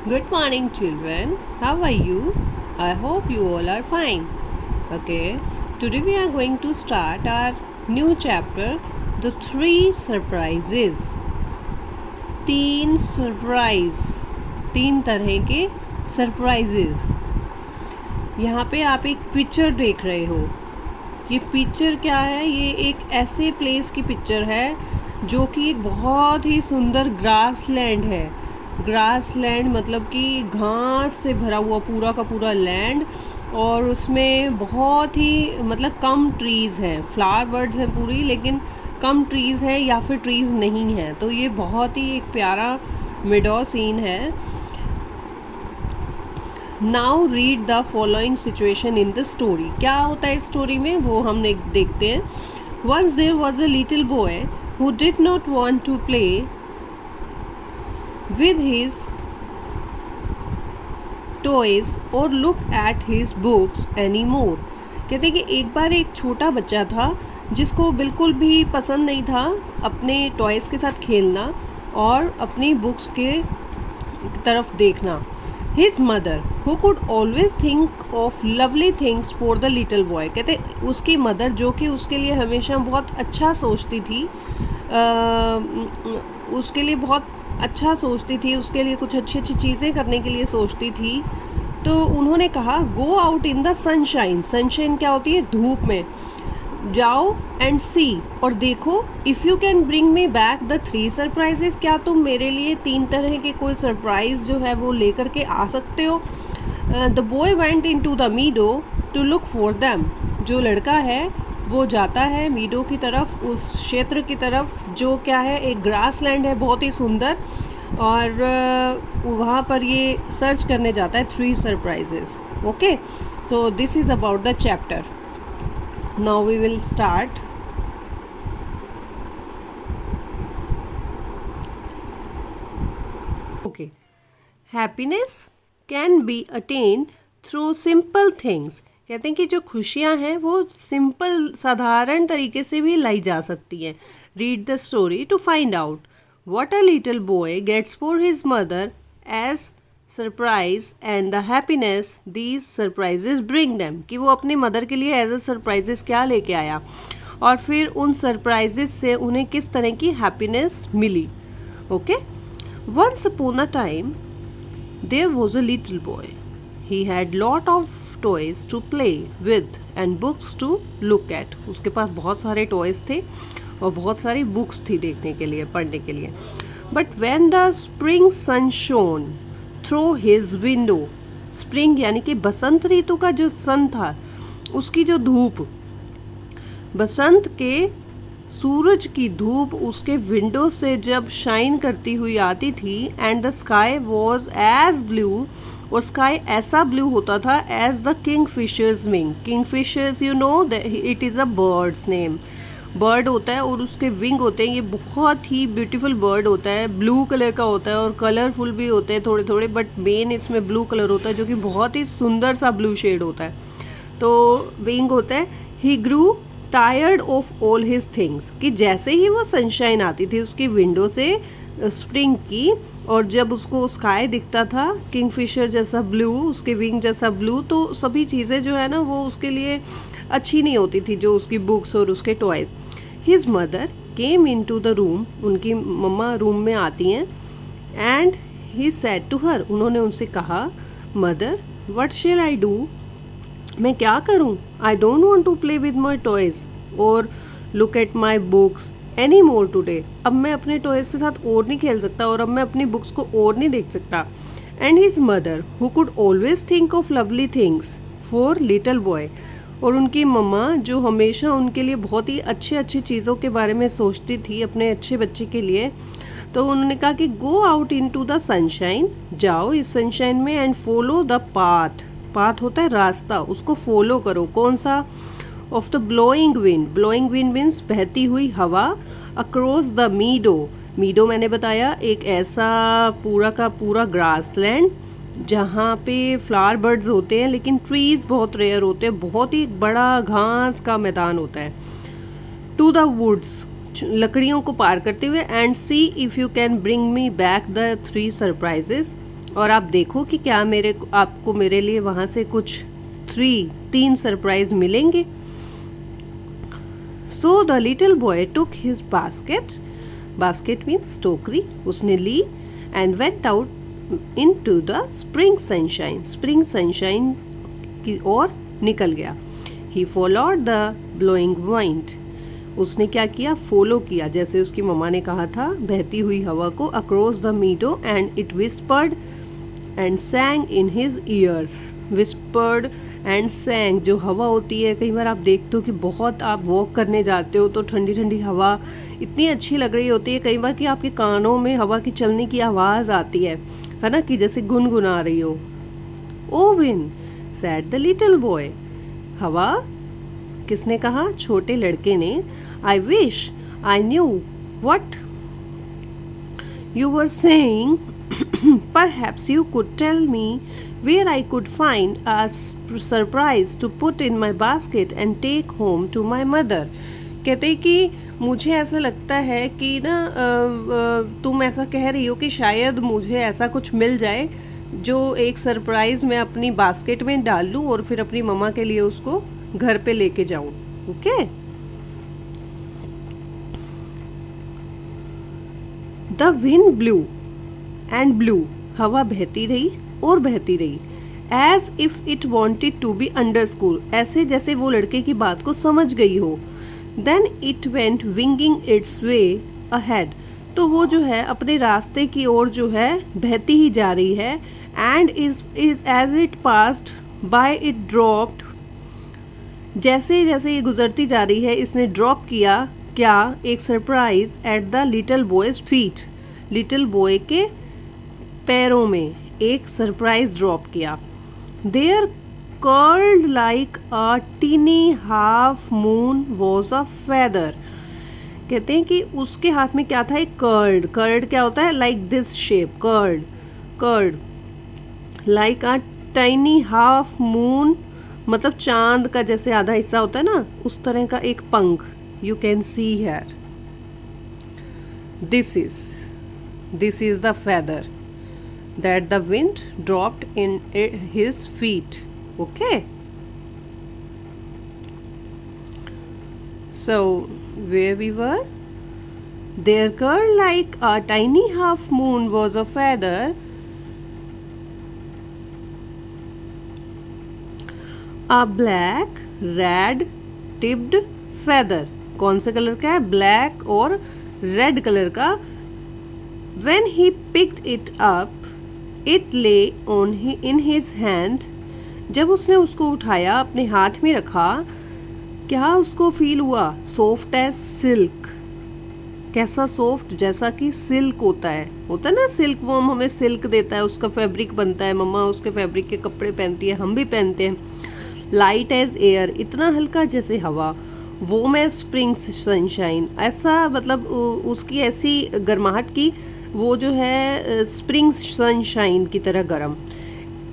Good morning, children. How are you? I hope you all are fine. Okay, today we are going to start our new chapter, The Three Surprises. तीन surprise, तीन तरह के surprises. यहाँ पे आप एक picture देख रहे हो. ये पिक्चर क्या है? ये एक ऐसे प्लेस की पिक्चर है जो कि एक बहुत ही सुंदर ग्रास लैंड है. ग्रास लैंड मतलब कि घास से भरा हुआ पूरा का पूरा लैंड, और उसमें बहुत ही मतलब कम ट्रीज़ हैं. फ्लावर बर्ड्स हैं पूरी, लेकिन कम ट्रीज़ हैं या फिर ट्रीज़ नहीं हैं. तो ये बहुत ही एक प्यारा मिडो सीन है. Now read the following situation in the story. क्या होता है स्टोरी में वो हम देखते हैं. Once there was a little boy who did not want to play with his toys or look at his books anymore. कहते हैं कि एक बार एक छोटा बच्चा था जिसको बिल्कुल भी पसंद नहीं था अपने टॉयज़ के साथ खेलना और अपनी बुक्स के तरफ देखना. His mother, who could always think of lovely things for the little boy. कहते उसकी मदर जो कि उसके लिए हमेशा बहुत अच्छा सोचती थी, उसके लिए बहुत अच्छा सोचती थी, उसके लिए कुछ अच्छी अच्छी चीज़ें करने के लिए सोचती थी. तो उन्होंने कहा गो out in the sunshine. Sunshine क्या होती है? धूप में जाओ एंड सी, और देखो if you can bring me back the three surprises. क्या तुम मेरे लिए तीन तरह के कोई सरप्राइज जो है वो लेकर के आ सकते हो. The boy went in to the meadow to look for them. जो लड़का है वो जाता है मीडो की तरफ, उस क्षेत्र की तरफ जो क्या है एक ग्रास लैंड है बहुत ही सुंदर, और वहाँ पर ये सर्च करने जाता है three surprises. Okay, so this is about the chapter. Now we will start. Okay, happiness can be attained through simple things. कहते हैं कि जो खुशियाँ हैं वो सिंपल साधारण तरीके से भी लाई जा सकती हैं. Read the story to find out what a little boy gets for his mother as surprise and the happiness these surprises bring them. कि वो अपनी मदर के लिए एज अ सरप्राइजेस क्या लेके आया, और फिर उन सरप्राइजेस से उन्हें किस तरह की हैप्पीनेस मिली. Okay, once upon a time there was a little boy. He had lot of toys to play with and books to look at. उसके पास बहुत सारे टॉयज़ थे और बहुत सारी बुक्स थी देखने के लिए, पढ़ने के लिए. But when the spring sun shone through his window, spring यानी कि बसंत ऋतु का जो सन था, उसकी जो धूप, बसंत के सूरज की धूप उसके विंडो से जब शाइन करती हुई आती थी, and the sky was as blue, और स्काई ऐसा ब्लू होता था as the kingfisher's wing. Kingfishers you know it is a bird's name. Bird होता है और उसके विंग होते हैं. ये बहुत ही ब्यूटीफुल बर्ड होता है, ब्लू कलर का होता है और कलरफुल भी होते हैं थोड़े थोड़े, बट मेन इसमें ब्लू कलर होता है जो कि बहुत ही सुंदर सा ब्लू शेड होता है. तो विंग होता है. He grew tired of all his things. कि जैसे ही वो सनशाइन आती थी उसकी विंडो से स्प्रिंग की, और जब उसको स्काई दिखता था किंगफिशर जैसा ब्लू, उसके विंग जैसा ब्लू, तो सभी चीज़ें जो है ना वो उसके लिए अच्छी नहीं होती थी, जो उसकी बुक्स और उसके toys. His mother came in to the room. उनकी मम्मा रूम में आती हैं. And he said to her. उन्होंने उनसे कहा mother what shall I do. मैं क्या करूं? I don't want to play with my toys or look at my books any more today. अब मैं अपने टॉयज़ के साथ और नहीं खेल सकता और अब मैं अपनी बुक्स को और नहीं देख सकता. And his mother who could always think of lovely things for little boy. और उनकी मम्मा जो हमेशा उनके लिए बहुत ही अच्छी अच्छी चीज़ों के बारे में सोचती थी अपने अच्छे बच्चे के लिए, तो उन्होंने कहा कि go out in to the sunshine. जाओ इस सनशाइन में and follow the path. Path होता है रास्ता, उसको फॉलो करो. कौन सा? Of the blowing wind. Blowing wind means बहती हुई हवा. Across the मीडो. मीडो मैंने बताया एक ऐसा पूरा का पूरा ग्रास लैंड जहाँ पे फ्लावर बर्ड्स होते हैं लेकिन ट्रीज़ बहुत रेयर होते हैं. बहुत ही बड़ा घास का मैदान होता है. To the woods. लकड़ियों को पार करते हुए. And see if you can bring me back the three surprises. और आप देखो कि क्या आपको मेरे लिए वहाँ से कुछ 3 सरप्राइज मिलेंगे। So the little boy took his basket means टोकरी, उसने ली, and went out into the spring sunshine की ओर निकल गया। He followed the blowing wind, उसने क्या किया, फॉलो किया, जैसे उसकी मम्मा ने कहा था, बहती हुई हवा को, across the मीडो, and it whispered and सैंग in his years. Whispered and सैंग, जो हवा होती है, कई बार आप देखते हो कि बहुत आप वॉक करने जाते हो तो ठंडी ठंडी हवा इतनी अच्छी लग रही होती है कई बार कि आपके कानों में हवा की चलने की आवाज़ आती है ना, कि जैसे गुनगुना रही हो। Oh wind said the little boy, हवा, किसने कहा, छोटे लड़के ने। I wish I knew what you were saying, perhaps you could tell me where I could find a surprise to put in my basket and take home to my mother। कहते हैं कि मुझे ऐसा लगता है कि ना तुम ऐसा कह रही हो कि शायद मुझे ऐसा कुछ मिल जाए जो एक सरप्राइज मैं अपनी बास्केट में डाल लूँ और फिर अपनी मम्मा के लिए उसको घर पे लेके जाऊँ। Okay, the wind blew and blew, हवा बहती रही और बहती रही, as if it wanted to be understood, ऐसे जैसे वो लड़के की बात को समझ गई हो। Then it went winging its way ahead, तो वो जो है अपने रास्ते की ओर जो है बहती ही जा रही है। And is as it passed by it dropped, जैसे जैसे ये गुजरती जा रही है इसने ड्रॉप किया क्या, एक surprise at the little boy's feet, little boy के पैरों में एक सरप्राइज ड्रॉप किया। There curled like a tiny half moon was a feather, कहते हैं कि उसके हाथ में क्या था, एक कर्ल्ड क्या होता है, like this shape, curled like a tiny half moon, मतलब चांद का जैसे आधा हिस्सा होता है ना, उस तरह का एक पंख। You can see here, this is the feather that the wind dropped in his feet. Okay, so where we were, there curled like a tiny half moon was a feather, a black red tipped feather, कौन से colour का है, black और red colour का। when he picked it up it lay on in his hand, जब उसने उसको उठाया अपने हाथ में रखा, क्या उसको फील हुआ, सॉफ्ट एज सिल्क, कैसा सॉफ्ट, जैसा कि सिल्क होता है ना, सिल्क वॉर्म हमें सिल्क देता है, उसका फैब्रिक बनता है, मम्मा उसके फैब्रिक के कपड़े पहनती है, हम भी पहनते हैं। लाइट एज एयर, इतना हल्का जैसे हवा। वो मैं स्प्रिंग सनशाइन, ऐसा मतलब उसकी ऐसी गर्माहट की, वो जो है स्प्रिंग सनशाइन की तरह गर्म।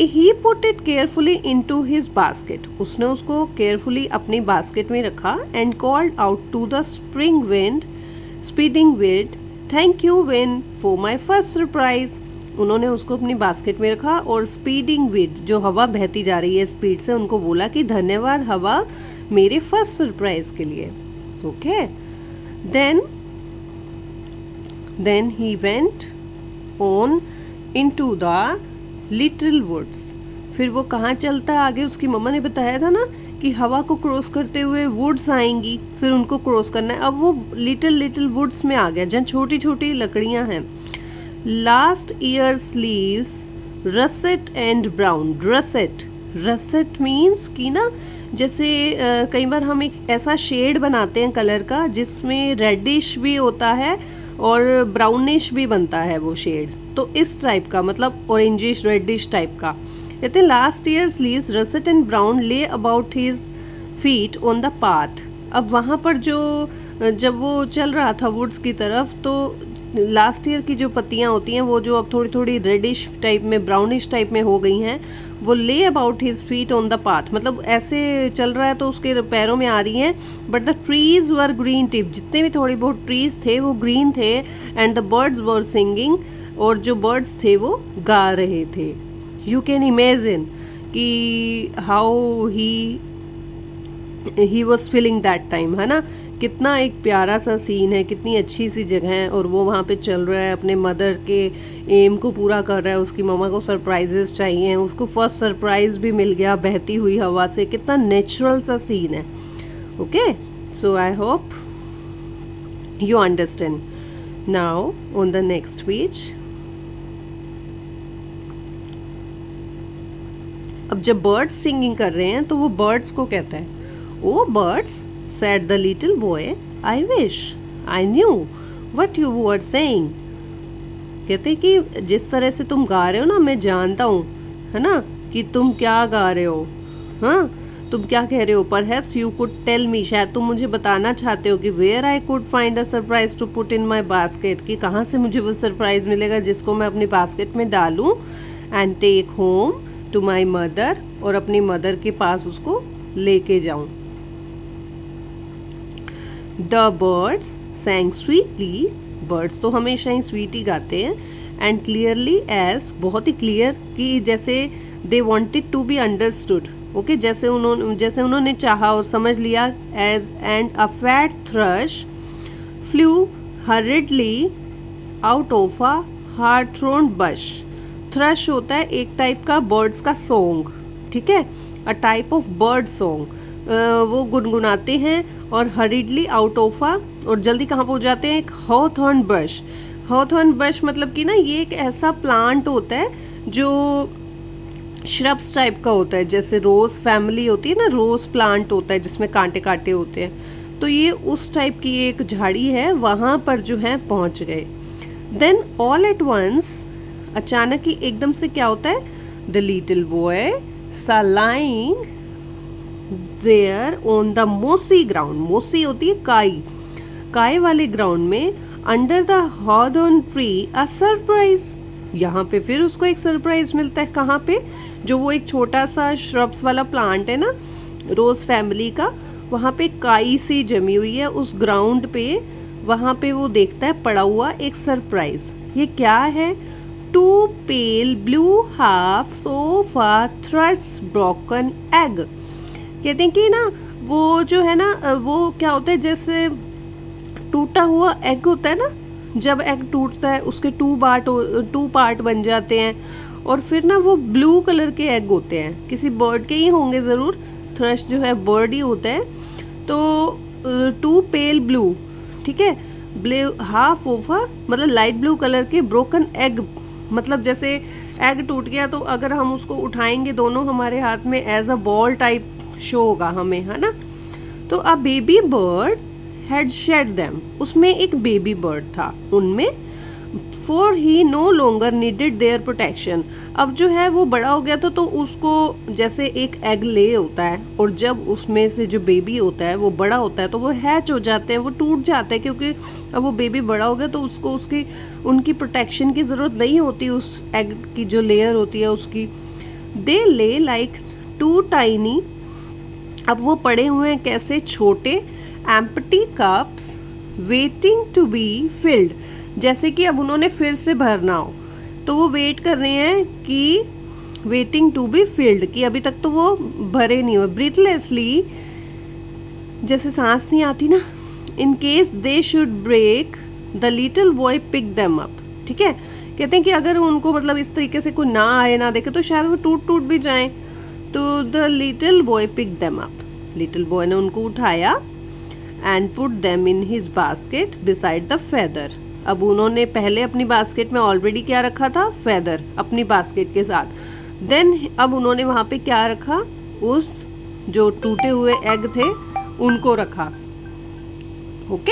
He put it carefully into his basket, उसने उसको केयरफुली अपनी बास्केट में रखा। And called out to the spring wind speeding wind, thank you wind for my first surprise, उन्होंने उसको अपनी बास्केट में रखा और स्पीडिंग विंड, जो हवा बहती जा रही है स्पीड से, उनको बोला कि धन्यवाद हवा मेरे फर्स्ट सरप्राइज के लिए। Okay, then he went on into the little woods, फिर वो कहाँ चलता आगे, उसकी मम्मा ने बताया था ना कि हवा को क्रॉस करते हुए वुड्स आएंगी, फिर उनको क्रॉस करना है। अब वो लिटिल वुड्स में आ गया जहाँ छोटी छोटी लकड़ियाँ हैं। Last year's leaves russet and brown, russet means कि ना जैसे कई बार हम एक ऐसा शेड बनाते हैं कलर का जिसमें रेडिश भी होता है और ब्राउनिश भी बनता है वो शेड, तो इस टाइप का, मतलब ऑरेंजिश रेडिश टाइप का। कहते हैं last year's leaves russet and brown lay about his feet on the path. अब वहाँ पर जब वो चल रहा था वुड्स की तरफ, तो लास्ट ईयर की जो पत्तियाँ होती हैं वो जो अब थोड़ी थोड़ी रेडिश टाइप में, ब्राउनिश टाइप में हो गई हैं, वो ले about his feet on the path, मतलब ऐसे चल रहा है तो उसके पैरों में आ रही हैं। But the trees were green tip, जितने भी थोड़ी बहुत ट्रीज थे वो ग्रीन थे। And the birds were singing और जो बर्ड्स थे वो गा रहे थे. यू कैन इमेजिन कि how he was feeling that time, है ना. कितना एक प्यारा सा सीन है, कितनी अच्छी सी जगह है, और वो वहाँ पे चल रहा है, अपने मदर के एम को पूरा कर रहा है. उसकी मम्मा को सरप्राइजेस चाहिए, उसको फर्स्ट सरप्राइज भी मिल गया बहती हुई हवा से. कितना नेचुरल सा सीन है. Okay, so I hope you understand. Now on the next page, अब जब बर्ड्स सिंगिंग कर रहे हैं तो वो बर्ड्स को कहता है, ओ birds, said the little boy, I wish I knew what you were saying. कहते कि जिस तरह से तुम गा रहे हो ना, मैं जानता हूँ, है ना, कि तुम क्या गा रहे हो. हाँ, तुम क्या कह रहे हो. Perhaps you could tell me, शायद तुम मुझे बताना चाहते हो कि where I could find a surprise to put in my basket, कि कहाँ से मुझे वो सरप्राइज मिलेगा जिसको मैं अपनी बास्केट में डालूं, and take home to my mother, और अपनी मदर के पास उसको लेके जाऊं. The birds sang sweetly. Birds तो हमेशा ही स्वीट ही गाते हैं. And clearly as, बहुत ही क्लियर, कि जैसे they wanted to be understood. Okay, जैसे उन्होंने चाहा और समझ लिया. As and a fat thrush flew hurriedly out of a hard-thorn bush. Thrush होता है एक टाइप का बर्ड्स का सॉन्ग, ठीक है, a type of bird song. वो गुनगुनाते हैं और हरीडली आउट ऑफ आ, और जल्दी कहाँ पहुँच जाते हैं, एक हॉथॉर्न बश. हॉथॉर्न बश मतलब कि ना, ये एक ऐसा प्लांट होता है जो श्रब्स टाइप का होता है. जैसे रोज़ फैमिली होती है ना, रोज़ प्लांट होता है जिसमें कांटे कांटे होते हैं. तो ये उस टाइप की एक झाड़ी है, वहाँ पर जो है पहुँच गए. देन ऑल एट वंस, अचानक ही एकदम से क्या होता है, द लिटिल बॉय सा लाइंग देयर ऑन द मोसी ग्राउंड. मोसी होती है काई, काई वाले ग्राउंड में, under the Hawthorne tree a surprise. यहाँ पे फिर उसको एक सरप्राइज मिलता है. कहाँ पे, जो वो एक छोटा सा श्रब्स वाला प्लांट है ना, रोज फैमिली का, वहाँ पे काई सी जमी हुई है उस ग्राउंड पे. वहाँ पे वो देखता है पड़ा हुआ एक सरप्राइज. ये क्या है, 2 pale blue halves of a thrush broken egg. कहते हैं कि ना, वो जो है ना, वो क्या होता है, जैसे टूटा हुआ एग होता है ना, जब एग टूटता है उसके 2 पार्ट बन जाते हैं, और फिर ना वो ब्लू कलर के एग होते हैं. किसी बर्ड के ही होंगे ज़रूर, थ्रश जो है बर्ड ही होता है. तो 2 pale blue, ठीक है, ब्लू हाफ ऑफ मतलब लाइट ब्लू कलर के, ब्रोकन एग मतलब जैसे एग टूट गया तो अगर हम उसको उठाएंगे दोनों हमारे हाथ में, as a ball type show होगा हमें, है ना. तो a baby bird had shed them, उसमें एक बेबी बर्ड था उनमें. For he no longer needed their protection. अब जो है वो बड़ा हो गया था, तो उसको जैसे एक एग ले होता है, और जब उसमें से जो बेबी होता है वो बड़ा होता है तो वो हैच हो जाते हैं, वो टूट जाते हैं, क्योंकि अब वो बेबी बड़ा हो गया तो उसको उनकी प्रोटेक्शन की ज़रूरत नहीं होती, उस एग की जो लेयर होती है उसकी. दे ले लाइक 2 टाइनी, अब वो पड़े हुए हैं कैसे, छोटे, empty cups waiting to be filled. जैसे कि अब उन्होंने फिर से भरना हो, तो वो वेट कर रहे हैं कि वेटिंग टू बी फिल्ड, कि अभी तक तो वो भरे नहीं हुए. ब्रीथलेसली, जैसे सांस नहीं आती ना, in case they should break the little boy pick them up. ठीक है, कहते हैं कि अगर उनको मतलब इस तरीके से कोई ना आए ना देखे तो शायद वो टूट भी जाएं. तो the little boy pick them up, little boy ने उनको उठाया, and put them in his basket beside the feather. अब उन्होंने पहले अपनी बास्केट में ऑलरेडी क्या रखा था, फेदर अपनी बास्केट के साथ. देन अब उन्होंने वहाँ पे क्या रखा, उस जो टूटे हुए एग थे उनको रखा. ओके.